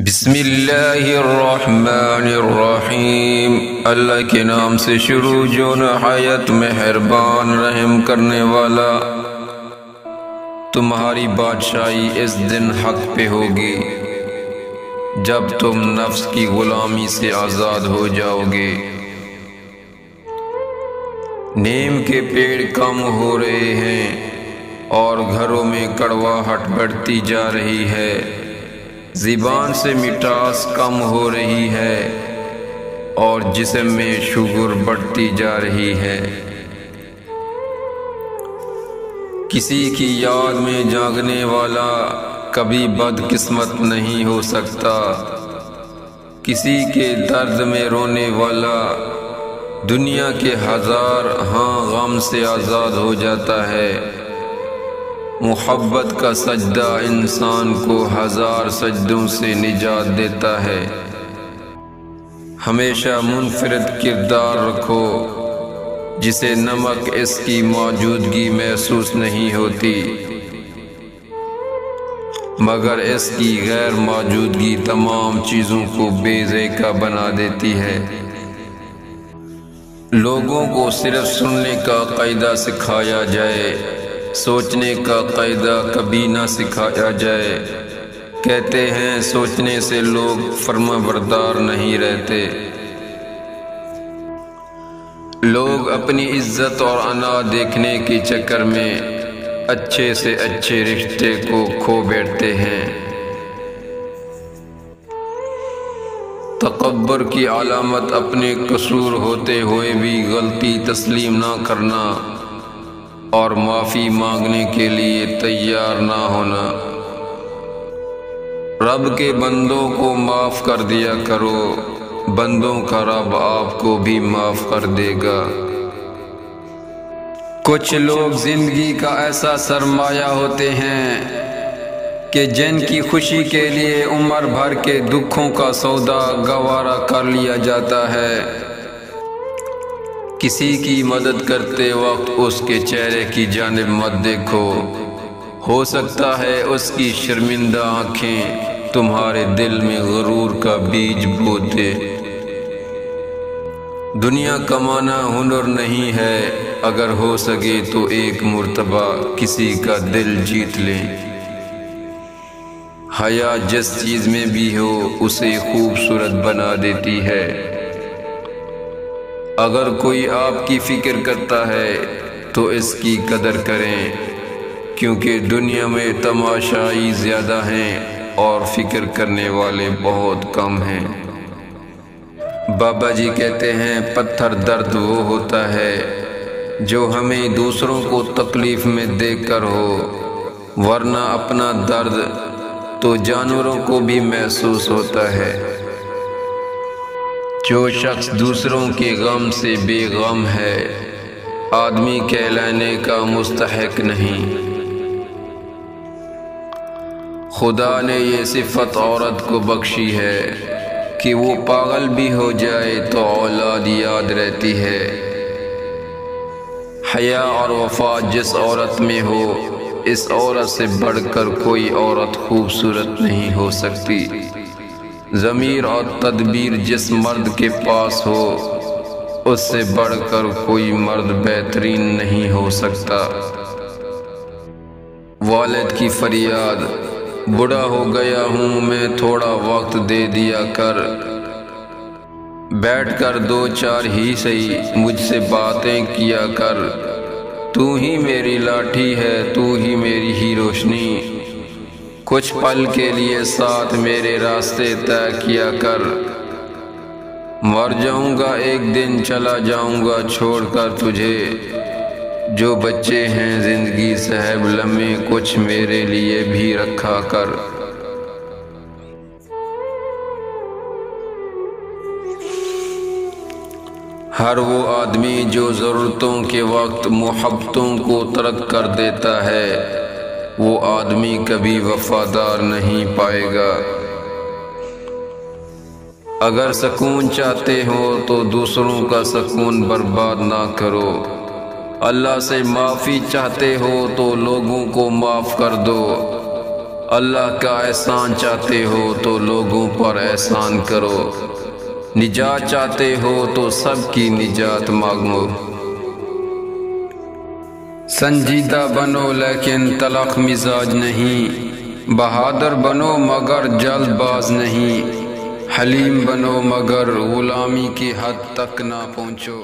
بسم اللہ الرحمن الرحیم۔ اللہ کے نام سے شروع جو نہایت مہربان رحم کرنے والا۔ تمہاری بادشاہی اس دن حق پہ ہوگی جب تم نفس کی غلامی سے آزاد ہو جاؤ گے۔ نیم کے پیڑ کم ہو رہے ہیں اور گھروں میں کڑواہٹ بڑھتی جا رہی ہے، زبان سے مٹاس کم ہو رہی ہے اور جسم میں شوگر بڑھتی جا رہی ہے۔ کسی کی یاد میں جاگنے والا کبھی بدقسمت نہیں ہو سکتا، کسی کے درد میں رونے والا دنیا کے ہزار غم سے آزاد ہو جاتا ہے۔ محبت کا سجدہ انسان کو ہزار سجدوں سے نجات دیتا ہے۔ ہمیشہ منفرد کردار رکھو، جسے نمک اس کی موجودگی محسوس نہیں ہوتی، مگر اس کی غیر موجودگی تمام چیزوں کو بے ذائقہ بنا دیتی ہے۔ لوگوں کو صرف سننے کا قاعدہ سکھایا جائے، سوچنے کا قاعدہ کبھی نہ سکھایا جائے۔ کہتے ہیں سوچنے سے لوگ فرما بردار نہیں رہتے۔ لوگ اپنی عزت اور انا دیکھنے کے چکر میں اچھے سے اچھے رشتے کو کھو بیٹھتے ہیں۔ تکبر کی علامت اپنے قصور ہوتے ہوئے بھی غلطی تسلیم نہ کرنا اور معافی مانگنے کے لیے تیار نہ ہونا۔ رب کے بندوں کو معاف کر دیا کرو، بندوں کا رب آپ کو بھی معاف کر دے گا۔ کچھ لوگ زندگی کا ایسا سرمایہ ہوتے ہیں کہ جن کی خوشی کے لیے عمر بھر کے دکھوں کا سودا گوارا کر لیا جاتا ہے۔ کسی کی مدد کرتے وقت اس کے چہرے کی جانب مت دیکھو، ہو سکتا ہے اس کی شرمندہ آنکھیں تمہارے دل میں غرور کا بیج بو دے۔ دنیا کمانا ہنر نہیں ہے، اگر ہو سکے تو ایک مرتبہ کسی کا دل جیت لیں۔ حیا جس چیز میں بھی ہو اسے خوبصورت بنا دیتی ہے۔ اگر کوئی آپ کی فکر کرتا ہے تو اس کی قدر کریں، کیونکہ دنیا میں تماشائی زیادہ ہیں اور فکر کرنے والے بہت کم ہیں۔ بابا جی کہتے ہیں پتھر درد وہ ہوتا ہے جو ہمیں دوسروں کو تکلیف میں دیکھ کر ہو، ورنہ اپنا درد تو جانوروں کو بھی محسوس ہوتا ہے۔ جو شخص دوسروں کے غم سے بے غم ہے، آدمی کہلانے کا مستحق نہیں۔ خدا نے یہ صفت عورت کو بخشی ہے کہ وہ پاگل بھی ہو جائے تو اولاد یاد رہتی ہے۔ حیا اور وفا جس عورت میں ہو، اس عورت سے بڑھ کر کوئی عورت خوبصورت نہیں ہو سکتی۔ ضمیر اور تدبیر جس مرد کے پاس ہو، اس سے بڑھ کر کوئی مرد بہترین نہیں ہو سکتا۔ والد کی فریاد، بوڑھا ہو گیا ہوں میں تھوڑا وقت دے دیا کر، بیٹھ کر دو چار ہی صحیح مجھ سے باتیں کیا کر، تو ہی میری لاٹھی ہے تو ہی میری ہی روشنی، کچھ پل کے لیے ساتھ میرے راستے طے کیا کر، مر جاؤں گا ایک دن چلا جاؤں گا چھوڑ کر تجھے، جو بچے ہیں زندگی صاحب لمحے کچھ میرے لیے بھی رکھا کر۔ ہر وہ آدمی جو ضرورتوں کے وقت محبتوں کو ترک کر دیتا ہے، وہ آدمی کبھی وفادار نہیں پائے گا۔ اگر سکون چاہتے ہو تو دوسروں کا سکون برباد نہ کرو۔ اللہ سے معافی چاہتے ہو تو لوگوں کو معاف کر دو۔ اللہ کا احسان چاہتے ہو تو لوگوں پر احسان کرو، نجات چاہتے ہو تو سب کی نجات مانگو۔ سنجیدہ بنو لیکن تلخ مزاج نہیں، بہادر بنو مگر جلد باز نہیں، حلیم بنو مگر غلامی کی حد تک نہ پہنچو۔